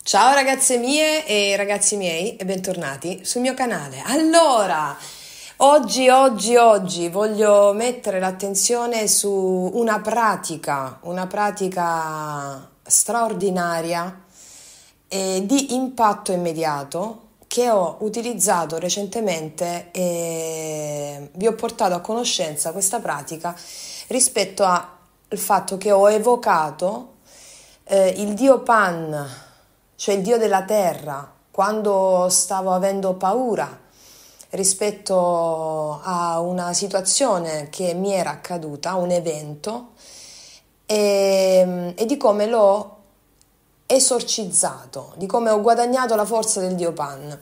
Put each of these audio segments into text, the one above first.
Ciao ragazze mie e ragazzi miei e bentornati sul mio canale. Allora, oggi voglio mettere l'attenzione su una pratica straordinaria e di impatto immediato che ho utilizzato recentemente e vi ho portato a conoscenza questa pratica rispetto al fatto che ho evocato il dio Pan, cioè il dio della terra, quando stavo avendo paura rispetto a una situazione che mi era accaduta, un evento, e di come l'ho esorcizzato, di come ho guadagnato la forza del dio Pan.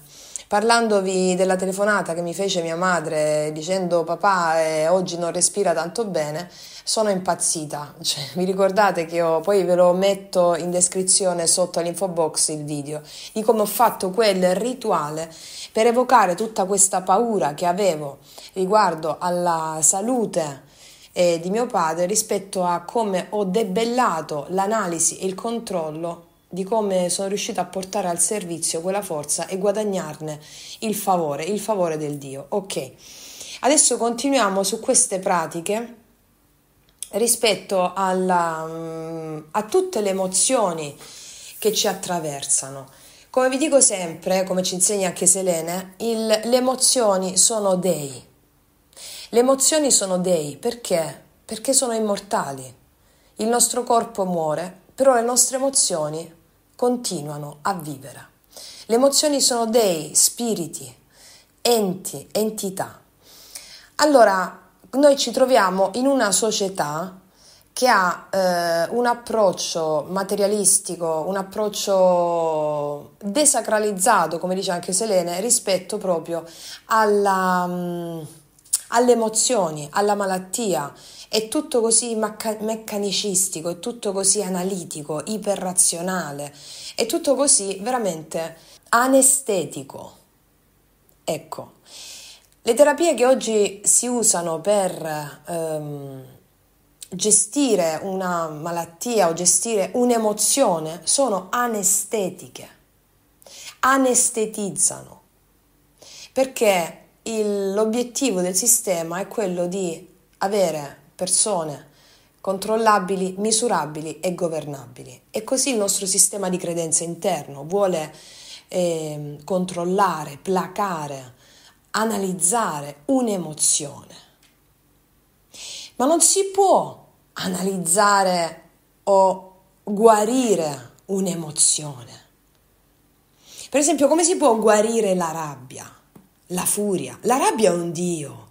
Parlandovi della telefonata che mi fece mia madre dicendo papà oggi non respira tanto bene, sono impazzita. Cioè, vi ricordate che poi ve lo metto in descrizione sotto all'info box il video di come ho fatto quel rituale per evocare tutta questa paura che avevo riguardo alla salute di mio padre rispetto a come ho debellato l'analisi e il controllo di come sono riuscita a portare al servizio quella forza e guadagnarne il favore del Dio. Ok, adesso continuiamo su queste pratiche rispetto a tutte le emozioni che ci attraversano. Come vi dico sempre, come ci insegna anche Selene, le emozioni sono dei. Le emozioni sono dei perché? Perché sono immortali. Il nostro corpo muore, però le nostre emozioni continuano a vivere. Le emozioni sono dei, spiriti, enti, entità. Allora, noi ci troviamo in una società che ha un approccio materialistico, un approccio desacralizzato, come dice anche Selene, rispetto proprio alle emozioni, alla malattia. È tutto così meccanicistico, è tutto così analitico, iperrazionale, è tutto così veramente anestetico. Ecco, le terapie che oggi si usano per gestire una malattia o gestire un'emozione sono anestetiche, anestetizzano, perché l'obiettivo del sistema è quello di avere persone controllabili, misurabili e governabili. E così il nostro sistema di credenze interno vuole controllare, placare, analizzare un'emozione. Ma non si può analizzare o guarire un'emozione. Per esempio, come si può guarire la rabbia, la furia? La rabbia è un dio.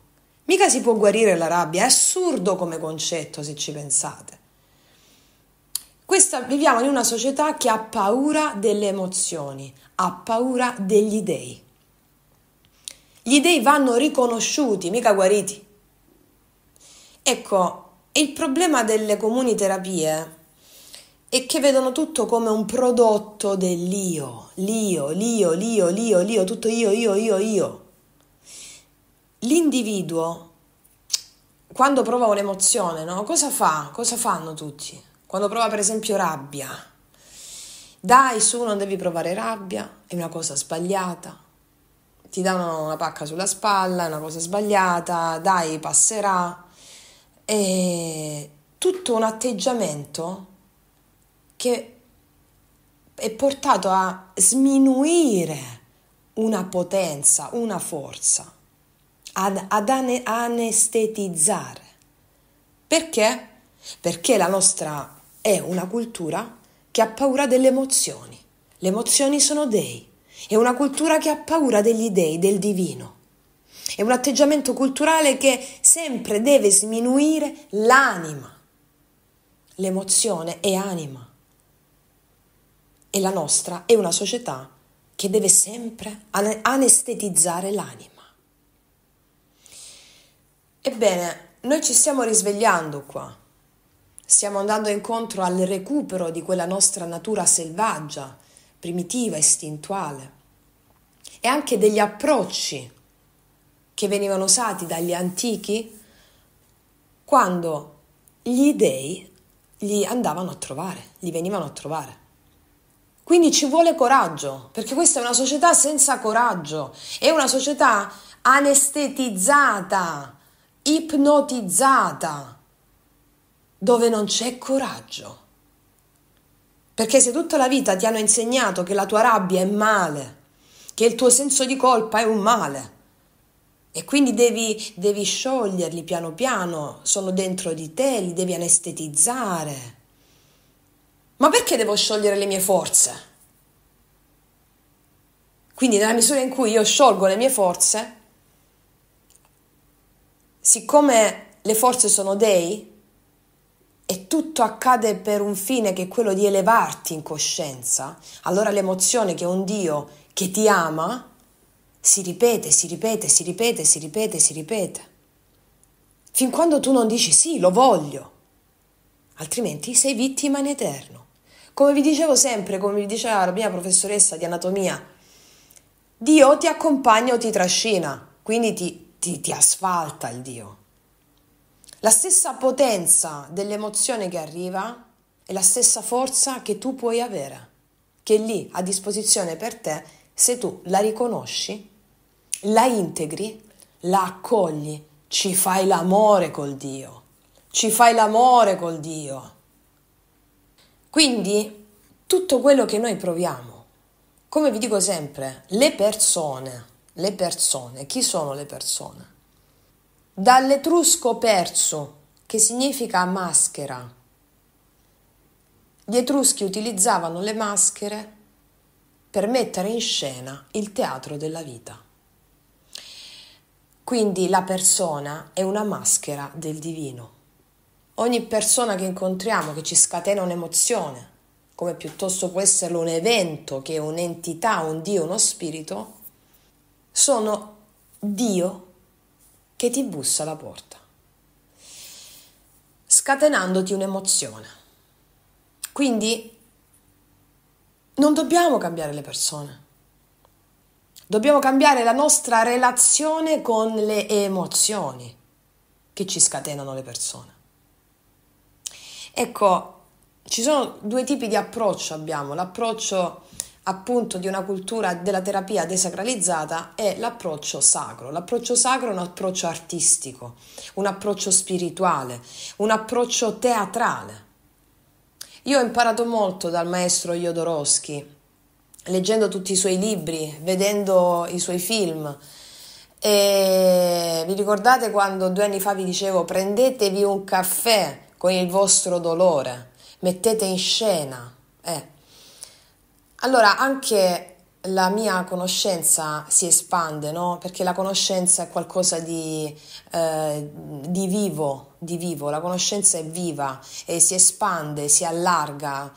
Mica si può guarire la rabbia, è assurdo come concetto se ci pensate. Viviamo in una società che ha paura delle emozioni, ha paura degli dei. Gli dei vanno riconosciuti, mica guariti. Ecco, il problema delle comuni terapie è che vedono tutto come un prodotto dell'io, l'io, tutto io. L'individuo, quando prova un'emozione, no? Cosa fa? Cosa fanno tutti? Quando prova per esempio rabbia. Dai, su, non devi provare rabbia, è una cosa sbagliata. Ti danno una pacca sulla spalla, è una cosa sbagliata, dai, passerà. È tutto un atteggiamento che è portato a sminuire una potenza, una forza. Ad anestetizzare. Perché? Perché la nostra è una cultura che ha paura delle emozioni. Le emozioni sono dei. È una cultura che ha paura degli dei, del divino. È un atteggiamento culturale che sempre deve sminuire l'anima. L'emozione è anima. E la nostra è una società che deve sempre anestetizzare l'anima. Ebbene, noi ci stiamo risvegliando qua, stiamo andando incontro al recupero di quella nostra natura selvaggia, primitiva, istintuale, e anche degli approcci che venivano usati dagli antichi quando gli dei li andavano a trovare, li venivano a trovare. Quindi ci vuole coraggio, perché questa è una società senza coraggio, è una società anestetizzata, ipnotizzata, dove non c'è coraggio. Perché se tutta la vita ti hanno insegnato che la tua rabbia è male, che il tuo senso di colpa è un male, e quindi devi scioglierli piano piano, sono dentro di te, li devi anestetizzare. Ma perché devo sciogliere le mie forze? Quindi nella misura in cui io sciolgo le mie forze, siccome le forze sono dei, e tutto accade per un fine che è quello di elevarti in coscienza, allora l'emozione che è un Dio che ti ama si ripete, si ripete, si ripete, si ripete, si ripete. Fin quando tu non dici sì, lo voglio, altrimenti sei vittima in eterno. Come vi dicevo sempre, come vi diceva la mia professoressa di anatomia, Dio ti accompagna o ti trascina, quindi ti asfalta il Dio. La stessa potenza dell'emozione che arriva è la stessa forza che tu puoi avere, che è lì a disposizione per te se tu la riconosci, la integri, la accogli, ci fai l'amore col Dio, ci fai l'amore col Dio. Quindi tutto quello che noi proviamo, come vi dico sempre, le persone, chi sono le persone? Dall'etrusco perso, che significa maschera. Gli etruschi utilizzavano le maschere per mettere in scena il teatro della vita. Quindi la persona è una maschera del divino. Ogni persona che incontriamo che ci scatena un'emozione, come piuttosto può esserlo un evento che è un'entità, un Dio, uno spirito, sono Dio che ti bussa alla porta, scatenandoti un'emozione. Quindi non dobbiamo cambiare le persone, dobbiamo cambiare la nostra relazione con le emozioni che ci scatenano le persone. Ecco, ci sono due tipi di approccio abbiamo, l'approccio appunto di una cultura della terapia desacralizzata e l'approccio sacro. L'approccio sacro è un approccio artistico, un approccio spirituale, un approccio teatrale. Io ho imparato molto dal maestro Jodorowsky, leggendo tutti i suoi libri, vedendo i suoi film. E vi ricordate quando 2 anni fa vi dicevo prendetevi un caffè con il vostro dolore, mettete in scena, Allora anche la mia conoscenza si espande, no? Perché la conoscenza è qualcosa di vivo, la conoscenza è viva e si espande, si allarga,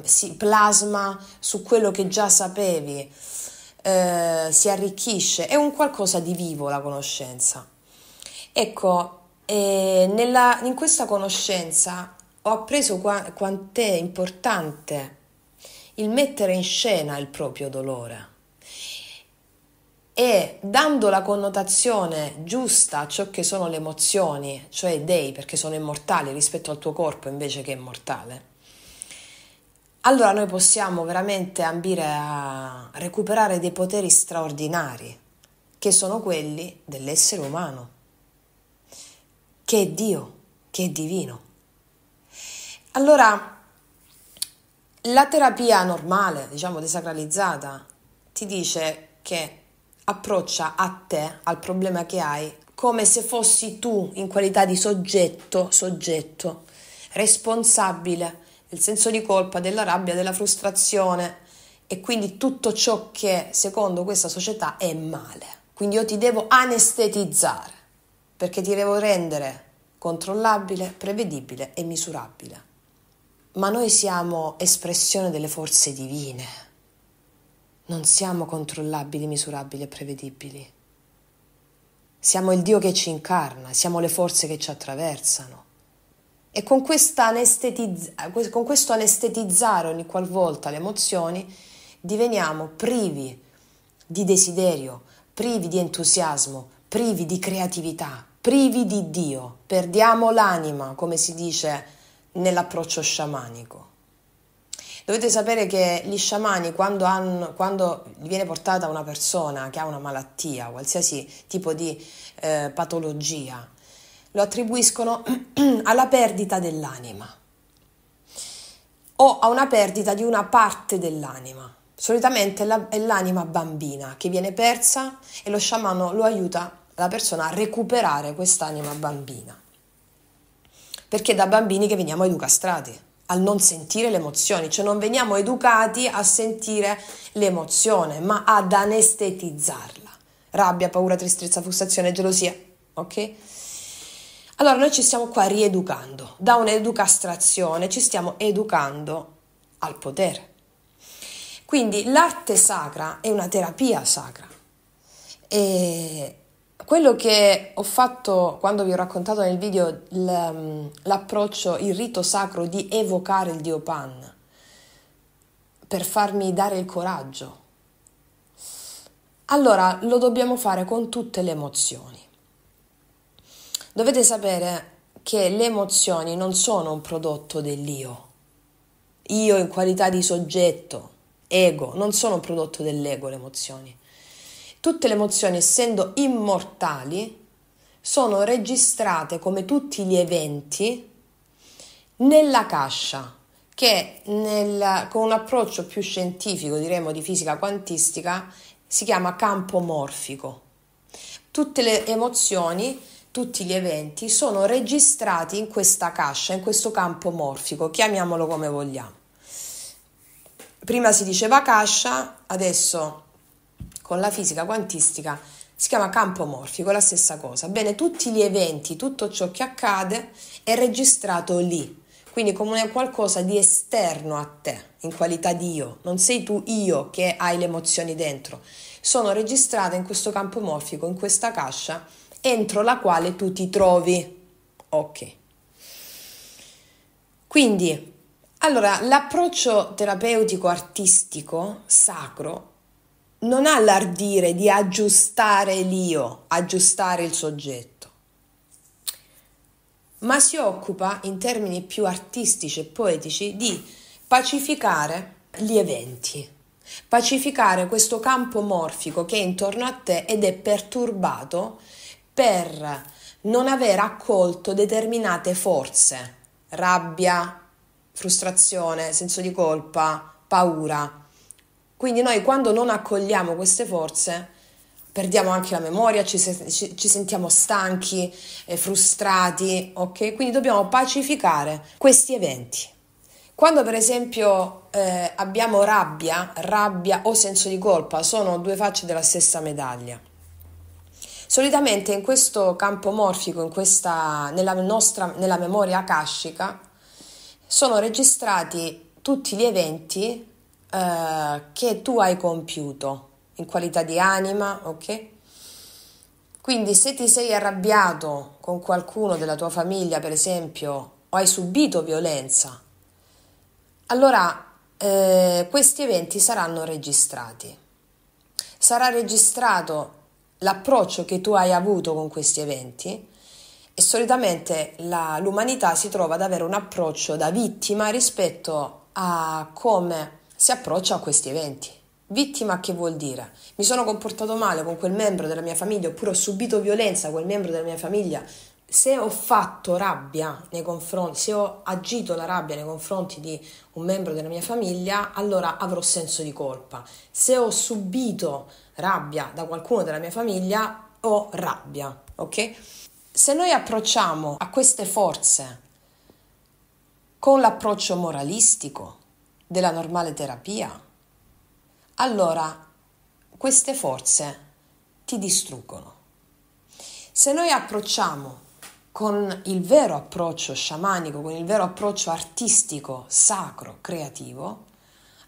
si plasma su quello che già sapevi, si arricchisce, è un qualcosa di vivo la conoscenza. Ecco, in questa conoscenza ho appreso quant'è importante il mettere in scena il proprio dolore e dando la connotazione giusta a ciò che sono le emozioni, cioè dei, perché sono immortali rispetto al tuo corpo invece che immortale, allora noi possiamo veramente ambire a recuperare dei poteri straordinari che sono quelli dell'essere umano, che è Dio, che è divino. Allora, la terapia normale, diciamo desacralizzata, ti dice che approccia a te, al problema che hai, come se fossi tu in qualità di soggetto, responsabile del senso di colpa, della rabbia, della frustrazione e quindi tutto ciò che secondo questa società è male. Quindi io ti devo anestetizzare perché ti devo rendere controllabile, prevedibile e misurabile. Ma noi siamo espressione delle forze divine, non siamo controllabili, misurabili e prevedibili. Siamo il Dio che ci incarna, siamo le forze che ci attraversano. E con questo anestetizzare ogni qualvolta le emozioni diveniamo privi di desiderio, privi di entusiasmo, privi di creatività, privi di Dio. Perdiamo l'anima, come si dice nell'approccio sciamanico. Dovete sapere che gli sciamani, quando gli viene portata una persona che ha una malattia, qualsiasi tipo di patologia, lo attribuiscono alla perdita dell'anima o a una perdita di una parte dell'anima. Solitamente è l'anima bambina che viene persa e lo sciamano lo aiuta la persona a recuperare quest'anima bambina. Perché da bambini che veniamo educati al non sentire le emozioni, cioè non veniamo educati a sentire l'emozione, ma ad anestetizzarla. Rabbia, paura, tristezza, frustrazione, gelosia, ok? Allora noi ci stiamo qua rieducando, da un'educastrazione ci stiamo educando al potere. Quindi l'arte sacra è una terapia sacra e quello che ho fatto quando vi ho raccontato nel video l'approccio, il rito sacro di evocare il Dio Pan per farmi dare il coraggio, allora lo dobbiamo fare con tutte le emozioni. Dovete sapere che le emozioni non sono un prodotto dell'io. Io in qualità di soggetto, ego, non sono un prodotto dell'ego le emozioni. Tutte le emozioni, essendo immortali, sono registrate come tutti gli eventi nella cascia, che con un approccio più scientifico, diremmo di fisica quantistica, si chiama campo morfico. Tutte le emozioni, tutti gli eventi sono registrati in questa cascia, in questo campo morfico, chiamiamolo come vogliamo. Prima si diceva cascia, adesso con la fisica quantistica si chiama campo morfico, è la stessa cosa. Bene, tutti gli eventi, tutto ciò che accade è registrato lì, quindi come qualcosa di esterno a te, in qualità di io. Non sei tu io che hai le emozioni dentro, sono registrate in questo campo morfico, in questa cascia, entro la quale tu ti trovi. Ok. Quindi, allora, l'approccio terapeutico artistico sacro non ha l'ardire di aggiustare l'io, aggiustare il soggetto, ma si occupa in termini più artistici e poetici di pacificare gli eventi, pacificare questo campo morfico che è intorno a te ed è perturbato per non aver accolto determinate forze, rabbia, frustrazione, senso di colpa, paura. Quindi noi quando non accogliamo queste forze perdiamo anche la memoria, ci sentiamo stanchi, frustrati, ok? Quindi dobbiamo pacificare questi eventi. Quando per esempio abbiamo rabbia o senso di colpa, sono due facce della stessa medaglia. Solitamente in questo campo morfico, nella memoria akashica, sono registrati tutti gli eventi che tu hai compiuto in qualità di anima, ok? Quindi se ti sei arrabbiato con qualcuno della tua famiglia, per esempio, o hai subito violenza, allora questi eventi saranno registrati. Sarà registrato l'approccio che tu hai avuto con questi eventi e solitamente l'umanità si trova ad avere un approccio da vittima rispetto a come si approccia a questi eventi. Vittima che vuol dire? Mi sono comportato male con quel membro della mia famiglia oppure ho subito violenza con quel membro della mia famiglia. Se ho fatto rabbia nei confronti, se ho agito la rabbia nei confronti di un membro della mia famiglia, allora avrò senso di colpa. Se ho subito rabbia da qualcuno della mia famiglia, ho rabbia, ok? Se noi approcciamo a queste forze con l'approccio moralistico della normale terapia, allora queste forze ti distruggono. Se noi approcciamo con il vero approccio sciamanico, con il vero approccio artistico, sacro, creativo,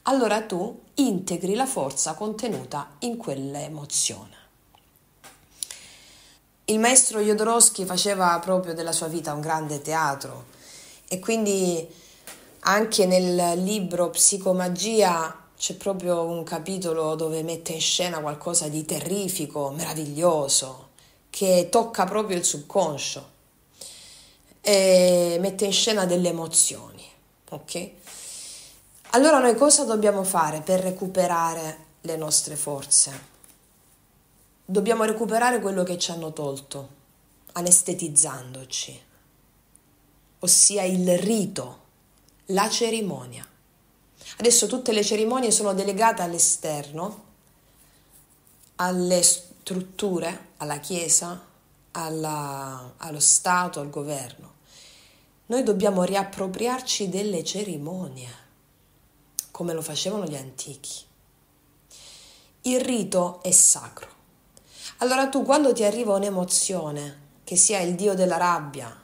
allora tu integri la forza contenuta in quell'emozione. Il maestro Jodorowsky faceva proprio della sua vita un grande teatro e quindi anche nel libro Psicomagia c'è proprio un capitolo dove mette in scena qualcosa di terrifico, meraviglioso, che tocca proprio il subconscio e mette in scena delle emozioni, ok? Allora noi cosa dobbiamo fare per recuperare le nostre forze? Dobbiamo recuperare quello che ci hanno tolto, anestetizzandoci, ossia il rito, la cerimonia. Adesso tutte le cerimonie sono delegate all'esterno, alle strutture, alla Chiesa, allo Stato, al governo. Noi dobbiamo riappropriarci delle cerimonie, come lo facevano gli antichi. Il rito è sacro. Allora tu, quando ti arriva un'emozione, che sia il dio della rabbia,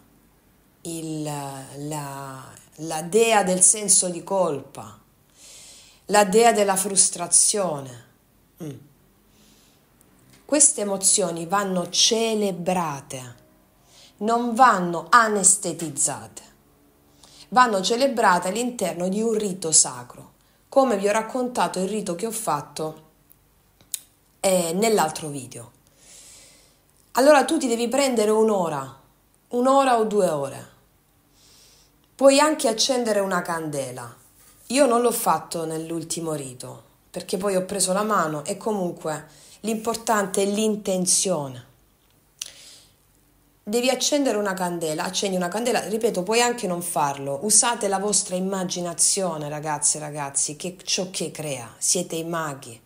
la dea del senso di colpa, la dea della frustrazione, queste emozioni vanno celebrate, non vanno anestetizzate, vanno celebrate all'interno di un rito sacro, come vi ho raccontato il rito che ho fatto nell'altro video. Allora tu ti devi prendere un'ora o 2 ore. Puoi anche accendere una candela. Io non l'ho fatto nell'ultimo rito, perché poi ho preso la mano e comunque l'importante è l'intenzione. Devi accendere una candela, accendi una candela, ripeto, puoi anche non farlo. Usate la vostra immaginazione, ragazze e ragazzi, che ciò che crea, siete i maghi.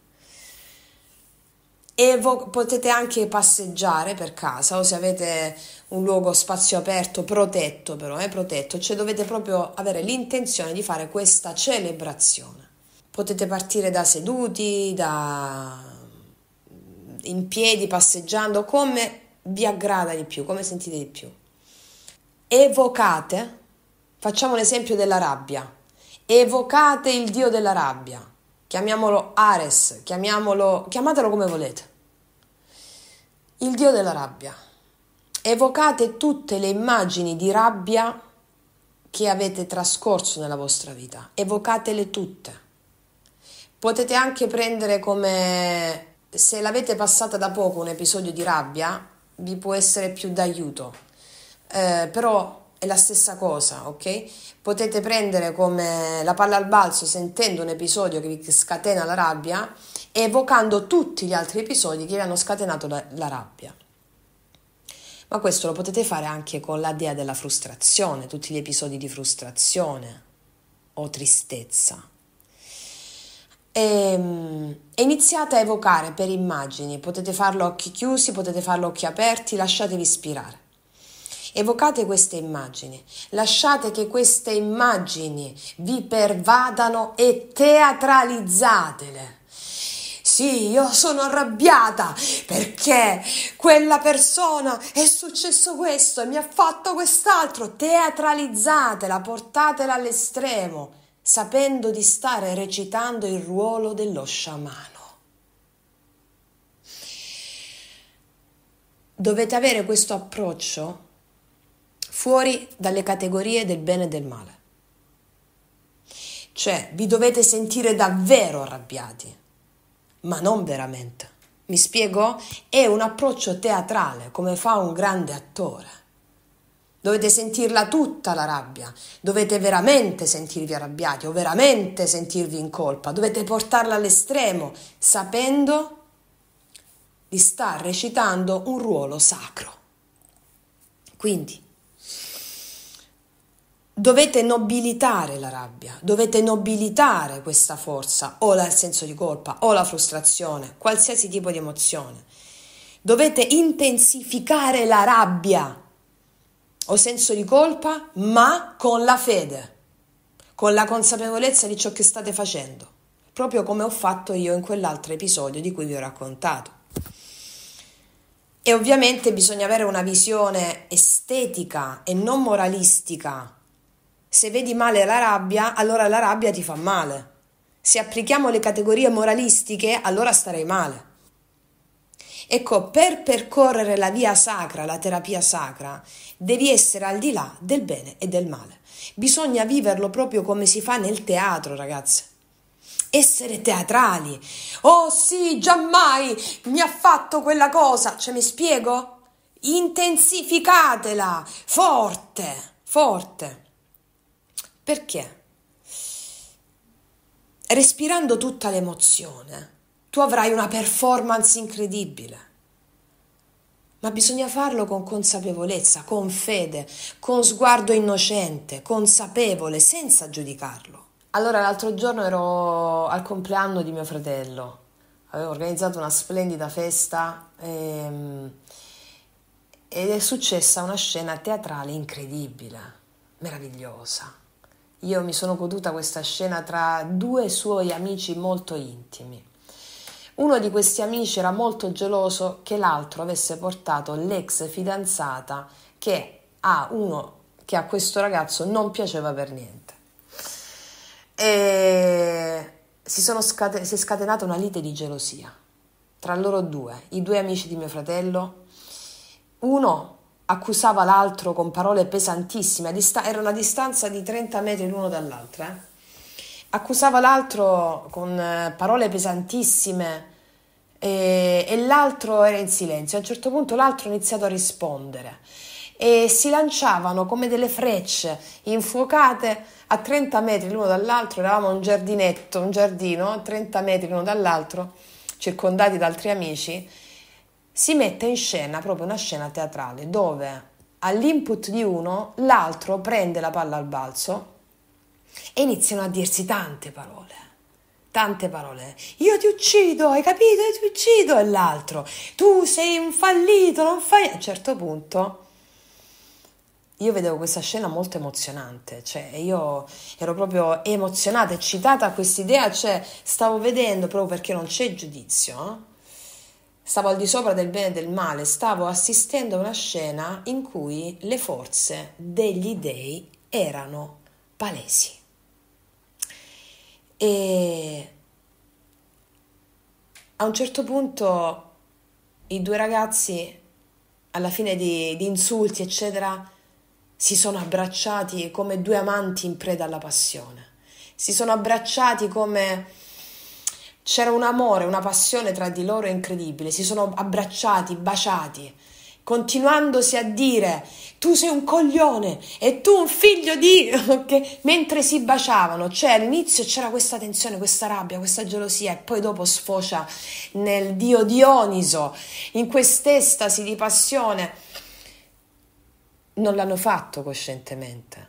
E potete anche passeggiare per casa, o se avete un luogo spazio aperto, protetto però, protetto, cioè dovete proprio avere l'intenzione di fare questa celebrazione. Potete partire da seduti, in piedi, passeggiando, come vi aggrada di più, come sentite di più. Evocate, facciamo l'esempio della rabbia, evocate il dio della rabbia. Chiamiamolo Ares, chiamatelo come volete. Il dio della rabbia. Evocate tutte le immagini di rabbia che avete trascorso nella vostra vita. Evocatele tutte. Potete anche prendere come, se l'avete passata da poco un episodio di rabbia, vi può essere più d'aiuto. Però è la stessa cosa, ok? Potete prendere come la palla al balzo sentendo un episodio che vi scatena la rabbia e evocando tutti gli altri episodi che vi hanno scatenato la rabbia. Ma questo lo potete fare anche con la dea della frustrazione, tutti gli episodi di frustrazione o tristezza. E iniziate a evocare per immagini, potete farlo a occhi chiusi, potete farlo a occhi aperti, lasciatevi ispirare. Evocate queste immagini, lasciate che queste immagini vi pervadano e teatralizzatele. Sì, io sono arrabbiata perché quella persona è successo questo e mi ha fatto quest'altro. Teatralizzatela, portatela all'estremo, sapendo di stare recitando il ruolo dello sciamano. Dovete avere questo approccio fuori dalle categorie del bene e del male. Cioè, vi dovete sentire davvero arrabbiati, ma non veramente. Mi spiego? È un approccio teatrale, come fa un grande attore. Dovete sentirla tutta la rabbia, dovete veramente sentirvi arrabbiati o veramente sentirvi in colpa, dovete portarla all'estremo, sapendo di star recitando un ruolo sacro. Quindi, dovete nobilitare la rabbia, dovete nobilitare questa forza, o il senso di colpa, o la frustrazione, qualsiasi tipo di emozione. Dovete intensificare la rabbia o senso di colpa, ma con la fede, con la consapevolezza di ciò che state facendo, proprio come ho fatto io in quell'altro episodio di cui vi ho raccontato. E ovviamente bisogna avere una visione estetica e non moralistica. Se vedi male la rabbia, allora la rabbia ti fa male. Se applichiamo le categorie moralistiche, allora starei male. Ecco, per percorrere la via sacra, la terapia sacra, devi essere al di là del bene e del male. Bisogna viverlo proprio come si fa nel teatro, ragazze. Essere teatrali. Oh sì, giammai mi ha fatto quella cosa. Cioè, mi spiego? Intensificatela, forte, forte. Perché? respirando tutta l'emozione, tu avrai una performance incredibile. Ma bisogna farlo con consapevolezza, con fede, con sguardo innocente, consapevole, senza giudicarlo. Allora, l'altro giorno ero al compleanno di mio fratello, avevo organizzato una splendida festa ed è successa una scena teatrale incredibile, meravigliosa. Io mi sono goduta questa scena tra due suoi amici molto intimi. Uno di questi amici era molto geloso che l'altro avesse portato l'ex fidanzata che a questo ragazzo non piaceva per niente. E si è scatenata una lite di gelosia tra loro due, i due amici di mio fratello. Uno accusava l'altro con parole pesantissime, era una distanza di 30 metri l'uno dall'altro. Accusava l'altro con parole pesantissime e l'altro era in silenzio. A un certo punto l'altro ha iniziato a rispondere e si lanciavano come delle frecce infuocate a 30 metri l'uno dall'altro. Eravamo un giardino, 30 metri l'uno dall'altro, circondati da altri amici. Si mette in scena proprio una scena teatrale dove all'input di uno l'altro prende la palla al balzo e iniziano a dirsi tante parole. Io ti uccido, hai capito? Io ti uccido. E l'altro, tu sei un fallito, non fai. A un certo punto io vedevo questa scena molto emozionante, cioè io ero proprio emozionata, eccitata a quest'idea, cioè stavo vedendo, proprio perché non c'è giudizio, stavo al di sopra del bene e del male, stavo assistendo a una scena in cui le forze degli dei erano palesi. E a un certo punto i due ragazzi, alla fine di insulti, eccetera, si sono abbracciati come due amanti in preda alla passione. Si sono abbracciati come c'era un amore, una passione tra di loro incredibile. Si sono abbracciati, baciati, continuandosi a dire tu sei un coglione e tu un figlio di... mentre si baciavano, cioè all'inizio c'era questa tensione, questa rabbia, questa gelosia e poi dopo sfocia nel dio Dioniso, in quest'estasi di passione. Non l'hanno fatto coscientemente,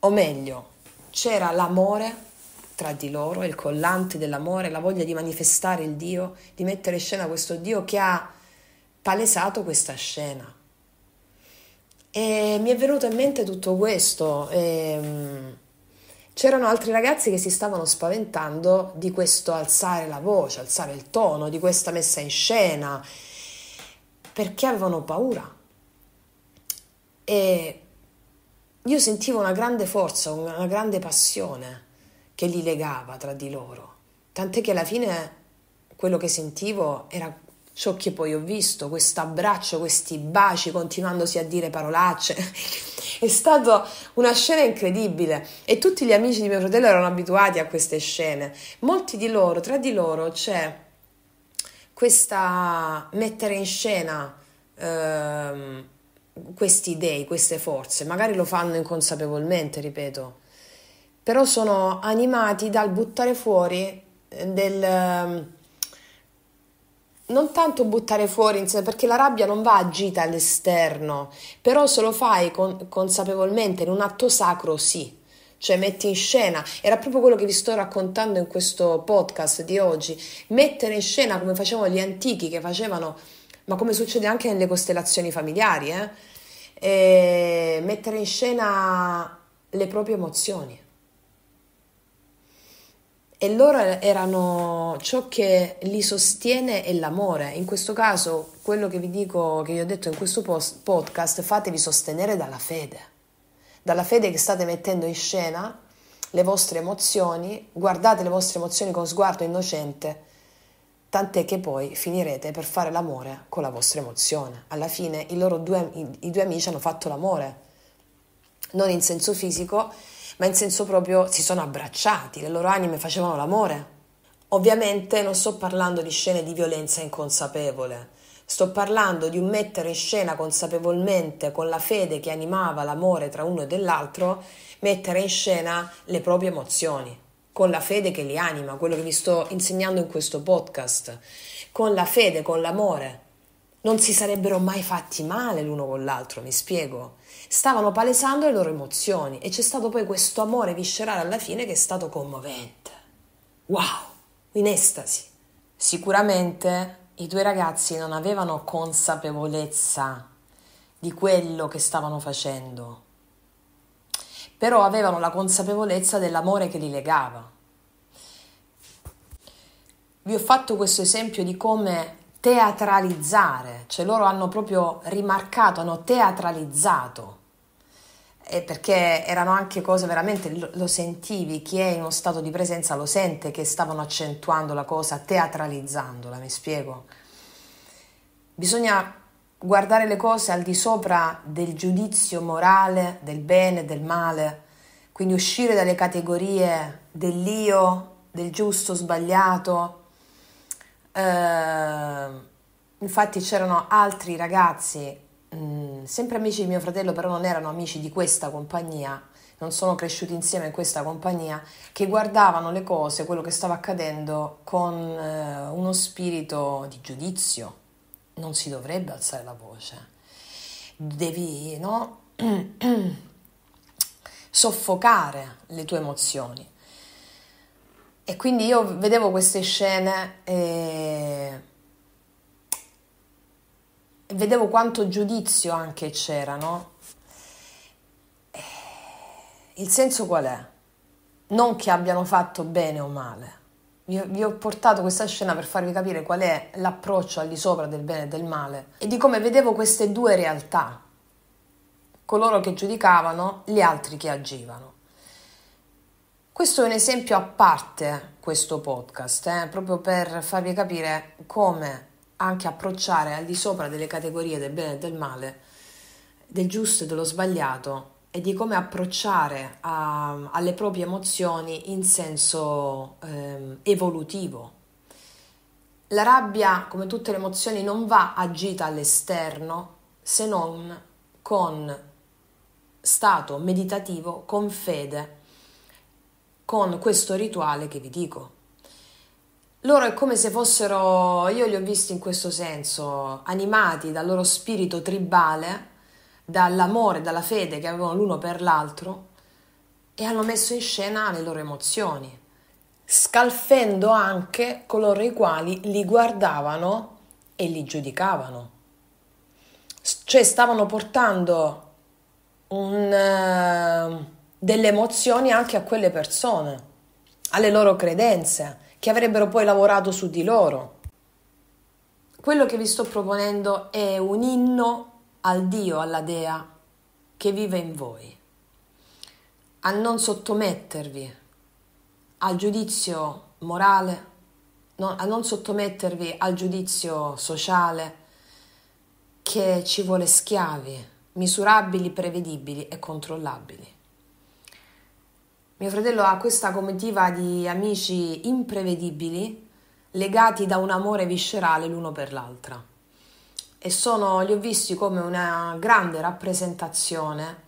o meglio, c'era l'amore tra di loro, il collante dell'amore, la voglia di manifestare il Dio, di mettere in scena questo Dio che ha palesato questa scena. E mi è venuto in mente tutto questo. C'erano altri ragazzi che si stavano spaventando di questo alzare la voce, alzare il tono, di questa messa in scena, perché avevano paura. E io sentivo una grande forza, una grande passione che li legava tra di loro, tant'è che alla fine quello che sentivo era ciò che poi ho visto, questo abbraccio, questi baci, continuandosi a dire parolacce. È stata una scena incredibile e tutti gli amici di mio fratello erano abituati a queste scene. Molti di loro, tra di loro c'è questa mettere in scena questi dei, queste forze, magari lo fanno inconsapevolmente, ripeto, però sono animati dal buttare fuori non tanto buttare fuori, perché la rabbia non va agita all'esterno, però se lo fai consapevolmente in un atto sacro, sì, cioè metti in scena, era proprio quello che vi sto raccontando in questo podcast di oggi, mettere in scena come facevano gli antichi, che facevano, ma come succede anche nelle costellazioni familiari, mettere in scena le proprie emozioni. E loro erano, ciò che li sostiene è l'amore. In questo caso, quello che vi dico, che vi ho detto in questo podcast, fatevi sostenere dalla fede che state mettendo in scena le vostre emozioni, guardate le vostre emozioni con sguardo innocente, tant'è che poi finirete per fare l'amore con la vostra emozione. Alla fine i due amici hanno fatto l'amore, non in senso fisico, ma in senso proprio si sono abbracciati, le loro anime facevano l'amore. Ovviamente non sto parlando di scene di violenza inconsapevole, sto parlando di un mettere in scena consapevolmente, con la fede che animava l'amore tra uno e dell'altro, mettere in scena le proprie emozioni. con la fede che li anima, quello che vi sto insegnando in questo podcast, con la fede, con l'amore. Non si sarebbero mai fatti male l'uno con l'altro, mi spiego? Stavano palesando le loro emozioni e c'è stato poi questo amore viscerale alla fine che è stato commovente. Wow, in estasi. Sicuramente i due ragazzi non avevano consapevolezza di quello che stavano facendo, però avevano la consapevolezza dell'amore che li legava. Vi ho fatto questo esempio di come teatralizzare, cioè loro hanno proprio rimarcato, hanno teatralizzato, perché erano anche cose veramente, lo sentivi, chi è in uno stato di presenza lo sente che stavano accentuando la cosa, teatralizzandola, mi spiego. Bisogna guardare le cose al di sopra del giudizio morale, del bene e del male, quindi uscire dalle categorie dell'io, del giusto, sbagliato. Infatti c'erano altri ragazzi, sempre amici di mio fratello, però non erano amici di questa compagnia, non sono cresciuti insieme in questa compagnia, che guardavano le cose, quello che stava accadendo con uno spirito di giudizio. Non si dovrebbe alzare la voce, devi, no? Soffocare le tue emozioni. E quindi io vedevo queste scene e vedevo quanto giudizio anche c'era, no? Il senso qual è? Non che abbiano fatto bene o male. Vi ho portato questa scena per farvi capire qual è l'approccio al di sopra del bene e del male e di come vedevo queste due realtà, coloro che giudicavano, gli altri che agivano. Questo è un esempio a parte, questo podcast, proprio per farvi capire come anche approcciare al di sopra delle categorie del bene e del male, del giusto e dello sbagliato, e di come approcciare alle proprie emozioni in senso evolutivo. La rabbia, come tutte le emozioni, non va agita all'esterno se non con stato meditativo, con fede, con questo rituale che vi dico. Loro è come se fossero, io li ho visti in questo senso, animati dal loro spirito tribale, dall'amore, dalla fede che avevano l'uno per l'altro, e hanno messo in scena le loro emozioni, scalfendo anche coloro i quali li guardavano e li giudicavano. Cioè stavano portando delle emozioni anche a quelle persone, alle loro credenze, che avrebbero poi lavorato su di loro. Quello che vi sto proponendo è un inno al Dio, alla Dea che vive in voi, a non sottomettervi al giudizio morale, a non sottomettervi al giudizio sociale che ci vuole schiavi, misurabili, prevedibili e controllabili. Mio fratello ha questa comitiva di amici imprevedibili legati da un amore viscerale l'uno per l'altra. E li ho visti come una grande rappresentazione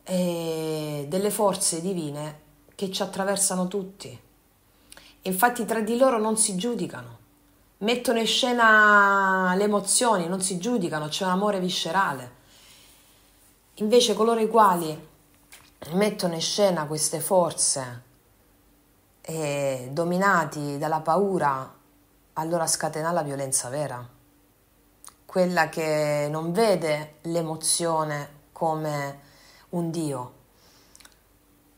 delle forze divine che ci attraversano tutti. Infatti tra di loro non si giudicano, mettono in scena le emozioni, non si giudicano, c'è un amore viscerale. Invece coloro i quali mettono in scena queste forze dominati dalla paura, allora scatena la violenza vera, quella che non vede l'emozione come un Dio.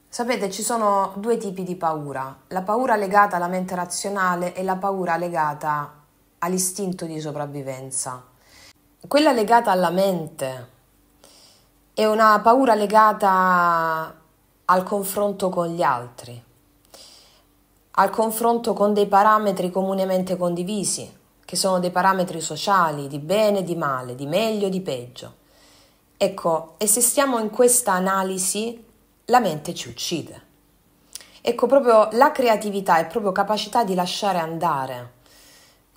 Sapete, ci sono due tipi di paura: la paura legata alla mente razionale e la paura legata all'istinto di sopravvivenza. Quella legata alla mente è una paura legata al confronto con gli altri, al confronto con dei parametri comunemente condivisi, che sono dei parametri sociali, di bene, di male, di meglio, di peggio. Ecco, e se stiamo in questa analisi, la mente ci uccide. Ecco, proprio la creatività è proprio capacità di lasciare andare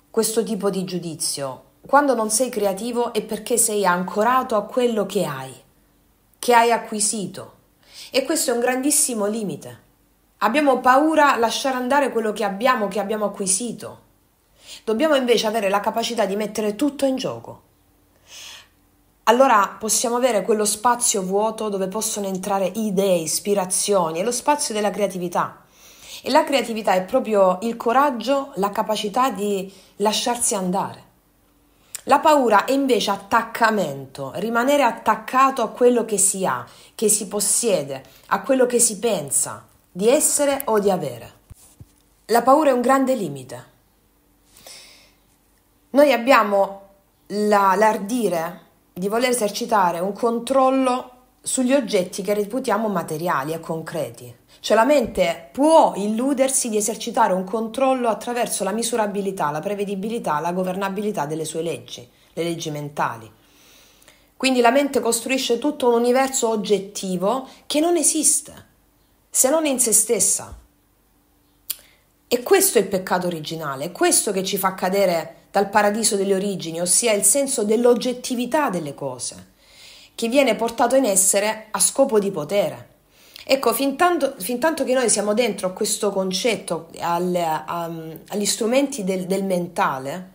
questo tipo di giudizio. Quando non sei creativo è perché sei ancorato a quello che hai acquisito. E questo è un grandissimo limite Abbiamo paura a lasciare andare quello che abbiamo acquisito. Dobbiamo invece avere la capacità di mettere tutto in gioco. Allora possiamo avere quello spazio vuoto dove possono entrare idee, ispirazioni, è lo spazio della creatività. E la creatività è proprio il coraggio, la capacità di lasciarsi andare. La paura è invece attaccamento, rimanere attaccato a quello che si ha, che si possiede, a quello che si pensa di essere o di avere. La paura è un grande limite. Noi abbiamo l'ardire di voler esercitare un controllo sugli oggetti che reputiamo materiali e concreti. Cioè la mente può illudersi di esercitare un controllo attraverso la misurabilità, la prevedibilità, la governabilità delle sue leggi, le leggi mentali. Quindi la mente costruisce tutto un universo oggettivo che non esiste, se non in se stessa. E questo è il peccato originale, è questo che ci fa cadere dal paradiso delle origini, ossia il senso dell'oggettività delle cose, che viene portato in essere a scopo di potere. Ecco, fin tanto che noi siamo dentro questo concetto, agli strumenti del mentale,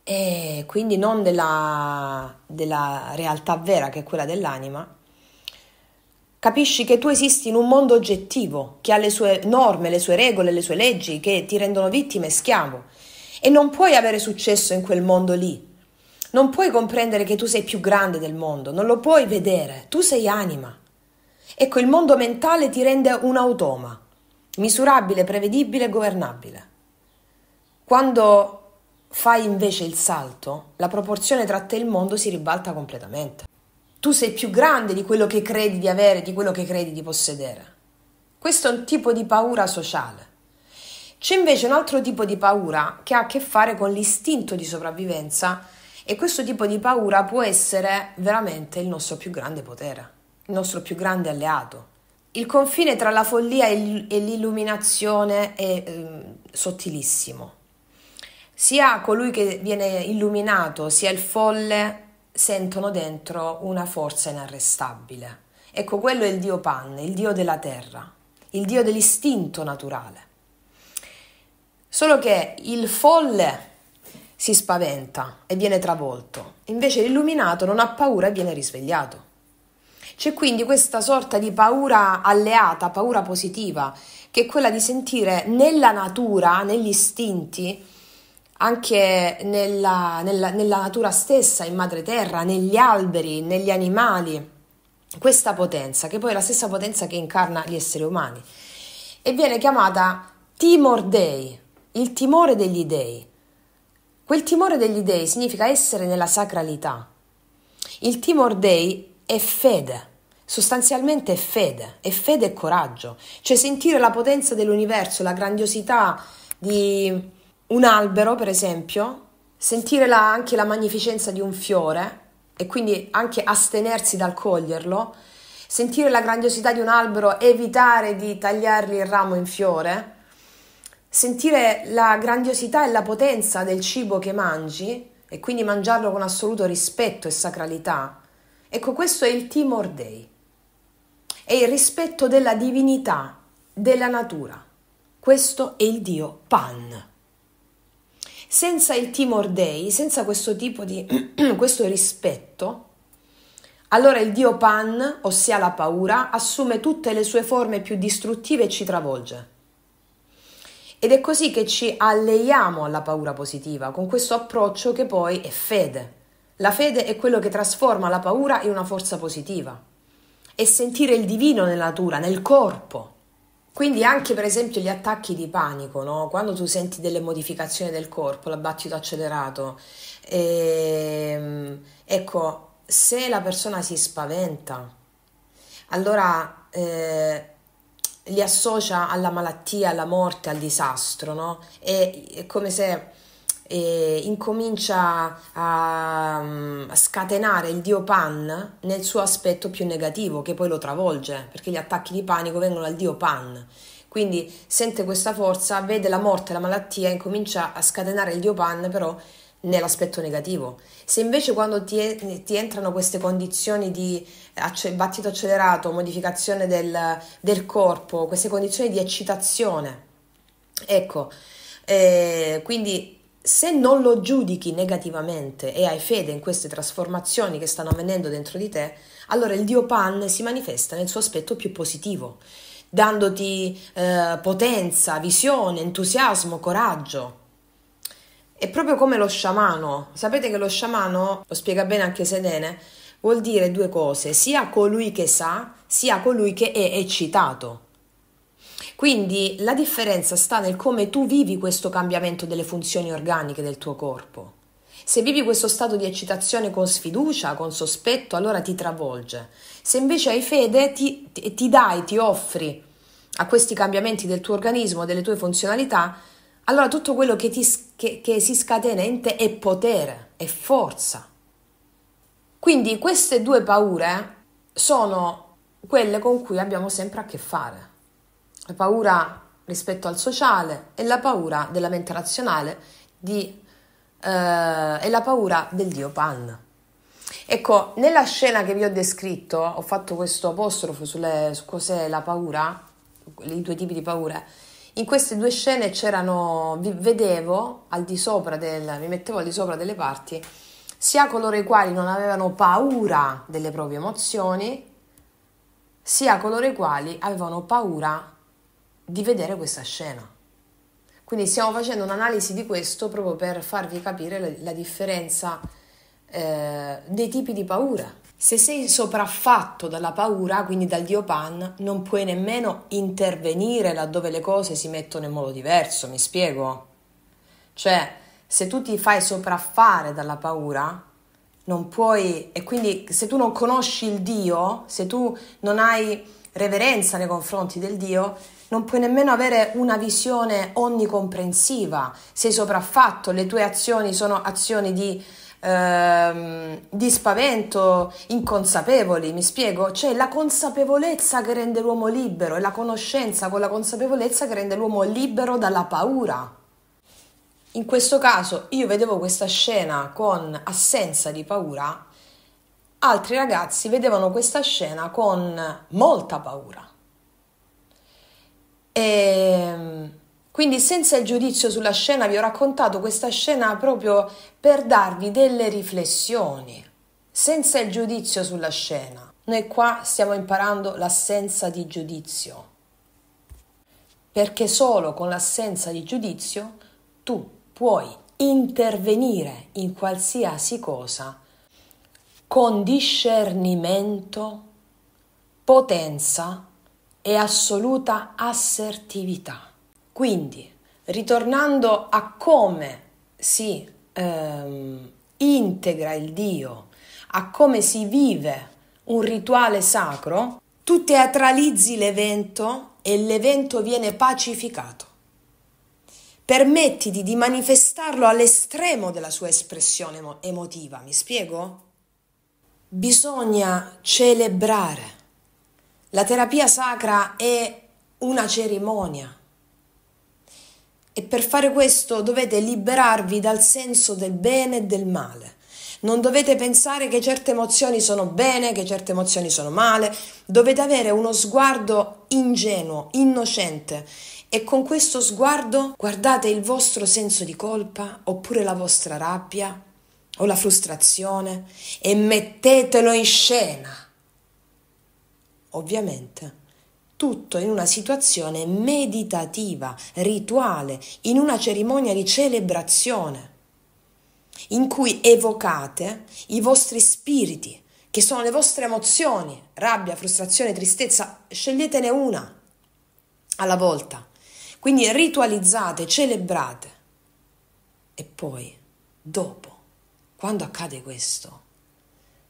e quindi non della realtà vera, che è quella dell'anima, capisci che tu esisti in un mondo oggettivo, che ha le sue norme, le sue regole, le sue leggi, che ti rendono vittima e schiavo. E non puoi avere successo in quel mondo lì. Non puoi comprendere che tu sei più grande del mondo, non lo puoi vedere, tu sei anima. Ecco, il mondo mentale ti rende un automa, misurabile, prevedibile e governabile. Quando fai invece il salto, la proporzione tra te e il mondo si ribalta completamente. Tu sei più grande di quello che credi di avere, di quello che credi di possedere. Questo è un tipo di paura sociale. C'è invece un altro tipo di paura che ha a che fare con l'istinto di sopravvivenza, e questo tipo di paura può essere veramente il nostro più grande potere, il nostro più grande alleato. Il confine tra la follia e l'illuminazione è sottilissimo. Sia colui che viene illuminato sia il folle sentono dentro una forza inarrestabile. Ecco, quello è il dio Pan, il dio della terra, il dio dell'istinto naturale. Solo che il folle si spaventa e viene travolto, invece l'illuminato non ha paura e viene risvegliato. C'è quindi questa sorta di paura alleata, paura positiva, che è quella di sentire nella natura, negli istinti, anche nella natura stessa, in madre terra, negli alberi, negli animali, questa potenza, che poi è la stessa potenza che incarna gli esseri umani, e viene chiamata Timor Dei, il timore degli dei. Quel timore degli dei significa essere nella sacralità. Il Timor Dei è fede, sostanzialmente è fede e coraggio, cioè sentire la potenza dell'universo, la grandiosità di un albero, per esempio, sentire anche la magnificenza di un fiore e quindi anche astenersi dal coglierlo, sentire la grandiosità di un albero, evitare di tagliargli il ramo in fiore, sentire la grandiosità e la potenza del cibo che mangi e quindi mangiarlo con assoluto rispetto e sacralità. Ecco, questo è il Timor Dei, è il rispetto della divinità, della natura. Questo è il dio Pan. Senza il Timor Dei, senza questo tipo di questo rispetto, allora il dio Pan, ossia la paura, assume tutte le sue forme più distruttive e ci travolge. Ed è così che ci alleiamo alla paura positiva, con questo approccio che poi è fede. La fede è quello che trasforma la paura in una forza positiva. È sentire il divino nella natura, nel corpo. Quindi anche per esempio gli attacchi di panico, no? Quando tu senti delle modificazioni del corpo, l'abbattito accelerato, ecco, se la persona si spaventa, allora li associa alla malattia, alla morte, al disastro, no? È come se incomincia a scatenare il dio Pan nel suo aspetto più negativo, che poi lo travolge, perché gli attacchi di panico vengono dal dio Pan. Quindi sente questa forza, vede la morte, la malattia, incomincia a scatenare il dio Pan, però nell'aspetto negativo. Se invece quando ti entrano queste condizioni di battito accelerato, modificazione del corpo, queste condizioni di eccitazione, ecco, quindi se non lo giudichi negativamente e hai fede in queste trasformazioni che stanno avvenendo dentro di te, allora il Dio Pan si manifesta nel suo aspetto più positivo, dandoti potenza, visione, entusiasmo, coraggio. È proprio come lo sciamano. Sapete che lo sciamano, lo spiega bene anche Selene, vuol dire due cose, sia colui che sa, sia colui che è eccitato. Quindi la differenza sta nel come tu vivi questo cambiamento delle funzioni organiche del tuo corpo. Se vivi questo stato di eccitazione con sfiducia, con sospetto, allora ti travolge. Se invece hai fede, ti offri a questi cambiamenti del tuo organismo, delle tue funzionalità, allora tutto quello che si scatena in te è potere, è forza. Quindi queste due paure sono quelle con cui abbiamo sempre a che fare. La paura rispetto al sociale e la paura della mente razionale e la paura del Dio Pan. Ecco, nella scena che vi ho descritto, ho fatto questo apostrofo su cos'è la paura, i due tipi di paure. In queste due scene vedevo mi mettevo al di sopra delle parti, sia coloro i quali non avevano paura delle proprie emozioni, sia coloro i quali avevano paura di vedere questa scena. Quindi stiamo facendo un'analisi di questo proprio per farvi capire la differenza dei tipi di paura. Se sei sopraffatto dalla paura, quindi dal Dio Pan, non puoi nemmeno intervenire laddove le cose si mettono in modo diverso, mi spiego? Cioè, se tu ti fai sopraffare dalla paura, non puoi, e quindi se tu non conosci il Dio, se tu non hai reverenza nei confronti del Dio, non puoi nemmeno avere una visione onnicomprensiva. Sei sopraffatto, le tue azioni sono azioni di spavento, inconsapevoli, mi spiego? C'è la consapevolezza che rende l'uomo libero e la conoscenza con la consapevolezza che rende l'uomo libero dalla paura. In questo caso io vedevo questa scena con assenza di paura, altri ragazzi vedevano questa scena con molta paura. Quindi senza il giudizio sulla scena vi ho raccontato questa scena proprio per darvi delle riflessioni, senza il giudizio sulla scena. Noi qua stiamo imparando l'assenza di giudizio, perché solo con l'assenza di giudizio tu puoi intervenire in qualsiasi cosa con discernimento, potenza e assoluta assertività. Quindi, ritornando a come si integra il Dio, a come si vive un rituale sacro, tu teatralizzi l'evento e l'evento viene pacificato. Permettiti di manifestarlo all'estremo della sua espressione emotiva, mi spiego? Bisogna celebrare. La terapia sacra è una cerimonia. E per fare questo dovete liberarvi dal senso del bene e del male. Non dovete pensare che certe emozioni sono bene, che certe emozioni sono male. Dovete avere uno sguardo ingenuo, innocente. E con questo sguardo guardate il vostro senso di colpa oppure la vostra rabbia o la frustrazione e mettetelo in scena. Ovviamente. Tutto in una situazione meditativa, rituale, in una cerimonia di celebrazione, in cui evocate i vostri spiriti, che sono le vostre emozioni, rabbia, frustrazione, tristezza, sceglietene una alla volta. Quindi ritualizzate, celebrate. E poi, dopo, quando accade questo,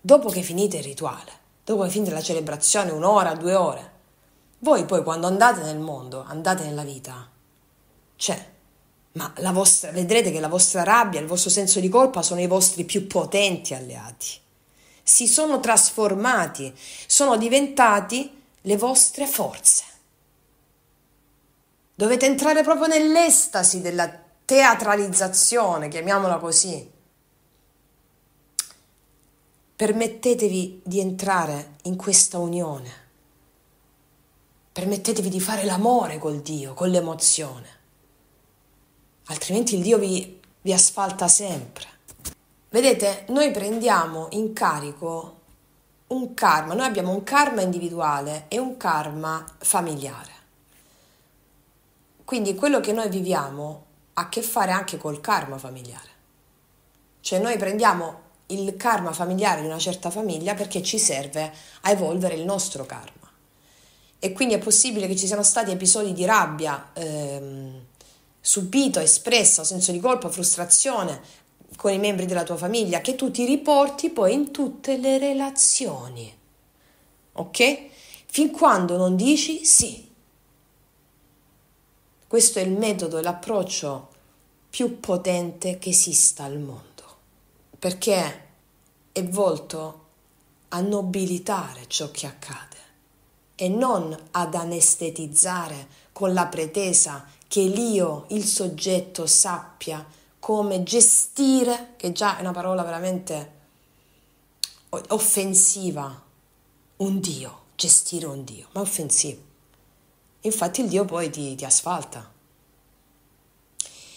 dopo che finite il rituale, dopo che finite la celebrazione, 1 ora, 2 ore, voi poi quando andate nel mondo, andate nella vita, vedrete che la vostra rabbia, il vostro senso di colpa sono i vostri più potenti alleati. Si sono trasformati, sono diventati le vostre forze. Dovete entrare proprio nell'estasi della teatralizzazione, chiamiamola così, permettetevi di entrare in questa unione, permettetevi di fare l'amore col Dio, con l'emozione, altrimenti il Dio vi asfalta sempre. Vedete, noi prendiamo in carico un karma, noi abbiamo un karma individuale e un karma familiare. Quindi quello che noi viviamo ha a che fare anche col karma familiare. Cioè noi prendiamo il karma familiare di una certa famiglia perché ci serve a evolvere il nostro karma. E quindi è possibile che ci siano stati episodi di rabbia subito, espressa, senso di colpa, frustrazione con i membri della tua famiglia, che tu ti riporti poi in tutte le relazioni, ok? Fin quando non dici sì. Questo è il metodo e l'approccio più potente che esista al mondo, perché è volto a nobilitare ciò che accade e non ad anestetizzare con la pretesa che l'io, il soggetto, sappia come gestire, che già è una parola veramente offensiva, un Dio, gestire un Dio, ma è offensivo. Infatti il Dio poi ti asfalta.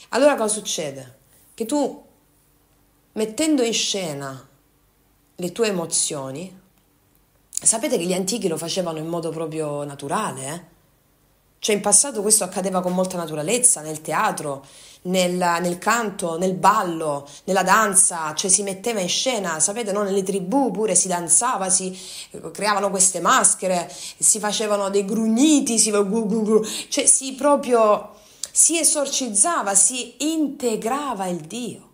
Allora cosa succede? Che tu, mettendo in scena le tue emozioni, sapete che gli antichi lo facevano in modo proprio naturale, Cioè in passato questo accadeva con molta naturalezza, nel teatro, nel canto, nel ballo, nella danza, cioè si metteva in scena, sapete, no? Nelle tribù pure si danzava, si creavano queste maschere, si facevano dei grugniti, cioè si esorcizzava, si integrava il Dio.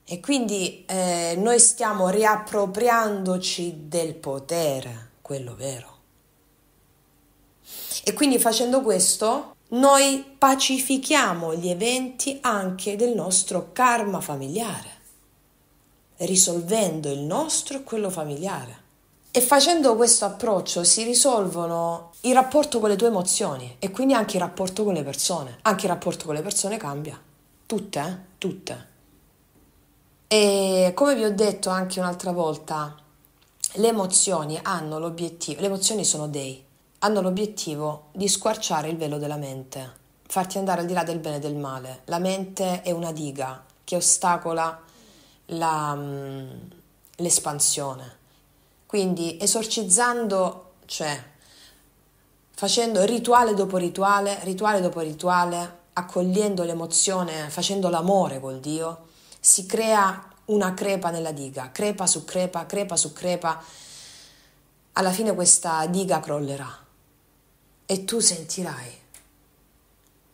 E quindi noi stiamo riappropriandoci del potere, quello vero. E quindi facendo questo noi pacifichiamo gli eventi anche del nostro karma familiare, risolvendo il nostro e quello familiare. E facendo questo approccio si risolvono il rapporto con le tue emozioni e quindi anche il rapporto con le persone. Anche il rapporto con le persone cambia. Tutte, tutte. E come vi ho detto anche un'altra volta, le emozioni hanno l'obiettivo, le emozioni sono dei, hanno l'obiettivo di squarciare il velo della mente, farti andare al di là del bene e del male. La mente è una diga che ostacola l'espansione. Quindi esorcizzando, cioè facendo rituale dopo rituale, accogliendo l'emozione, facendo l'amore col Dio, si crea una crepa nella diga, crepa su crepa, crepa su crepa. Alla fine questa diga crollerà e tu sentirai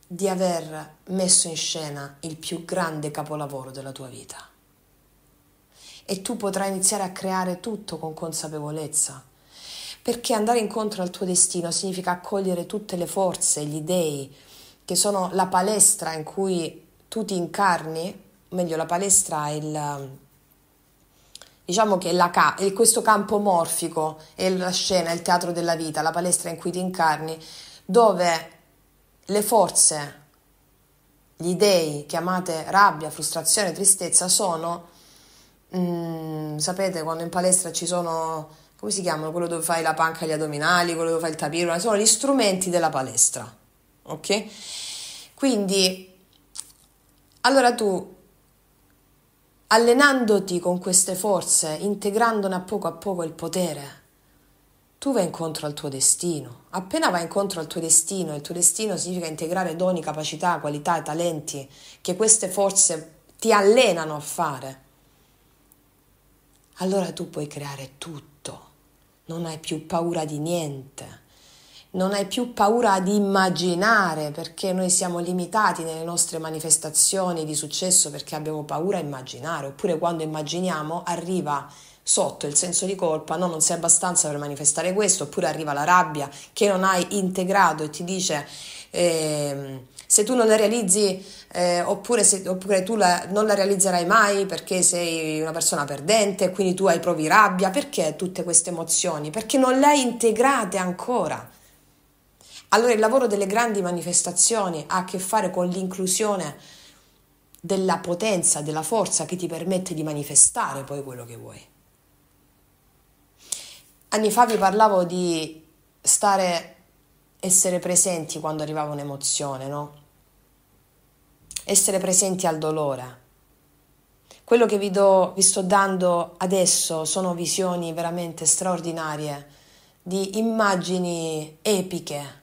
di aver messo in scena il più grande capolavoro della tua vita. E tu potrai iniziare a creare tutto con consapevolezza, perché andare incontro al tuo destino significa accogliere tutte le forze, gli dei, che sono la palestra in cui tu ti incarni. Meglio, la palestra è diciamo che è questo campo morfico, è la scena, è il teatro della vita, la palestra in cui ti incarni, dove le forze, gli dei, chiamate rabbia, frustrazione, tristezza, sono, sapete, quando in palestra ci sono, come si chiamano, quello dove fai la panca agli addominali, quello dove fai il tapiro, sono gli strumenti della palestra, ok? Quindi, allora tu, allenandoti con queste forze, integrandone a poco il potere, tu vai incontro al tuo destino. Appena vai incontro al tuo destino, il tuo destino significa integrare doni, capacità, qualità e talenti che queste forze ti allenano a fare. Allora tu puoi creare tutto, non hai più paura di niente. Non hai più paura di immaginare, perché noi siamo limitati nelle nostre manifestazioni di successo perché abbiamo paura a immaginare, oppure quando immaginiamo arriva sotto il senso di colpa, no, non sei abbastanza per manifestare questo, oppure arriva la rabbia che non hai integrato e ti dice se tu non la realizzi oppure tu non la realizzerai mai perché sei una persona perdente, quindi tu provi rabbia. Perché tutte queste emozioni? Perché non le hai integrate ancora. Allora il lavoro delle grandi manifestazioni ha a che fare con l'inclusione della potenza, della forza che ti permette di manifestare poi quello che vuoi. Anni fa vi parlavo di essere presenti quando arrivava un'emozione, no? Essere presenti al dolore. Quello che vi sto dando adesso sono visioni veramente straordinarie di immagini epiche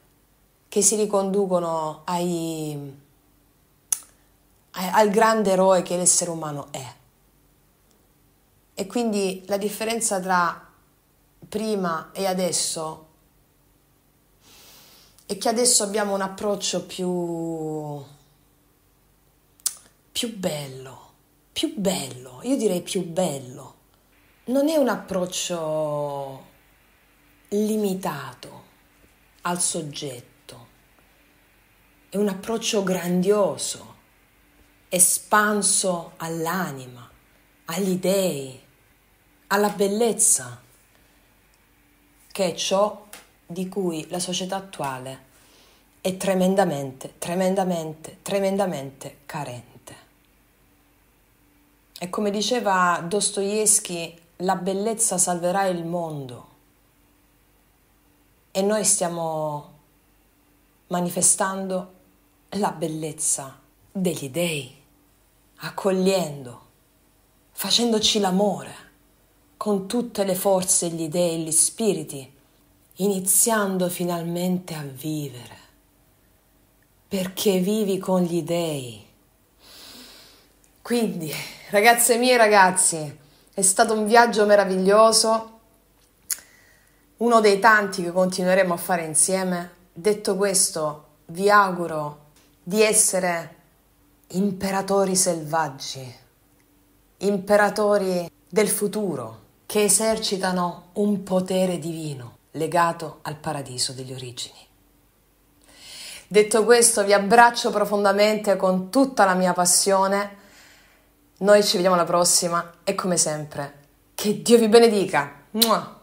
che si riconducono al grande eroe che l'essere umano è. E quindi la differenza tra prima e adesso è che adesso abbiamo un approccio più bello, io direi più bello. Non è un approccio limitato al soggetto, è un approccio grandioso, espanso all'anima, agli dei, alla bellezza, che è ciò di cui la società attuale è tremendamente carente. E come diceva Dostoevskij, la bellezza salverà il mondo. E noi stiamo manifestando la bellezza degli dei, accogliendo, facendoci l'amore con tutte le forze, gli dei, gli spiriti, iniziando finalmente a vivere, perché vivi con gli dei. Quindi, ragazze mie e ragazzi, è stato un viaggio meraviglioso, uno dei tanti che continueremo a fare insieme. Detto questo, vi auguro di essere imperatori selvaggi, imperatori del futuro, che esercitano un potere divino legato al paradiso delle origini. Detto questo, vi abbraccio profondamente con tutta la mia passione. Noi ci vediamo alla prossima e come sempre, che Dio vi benedica. Mua!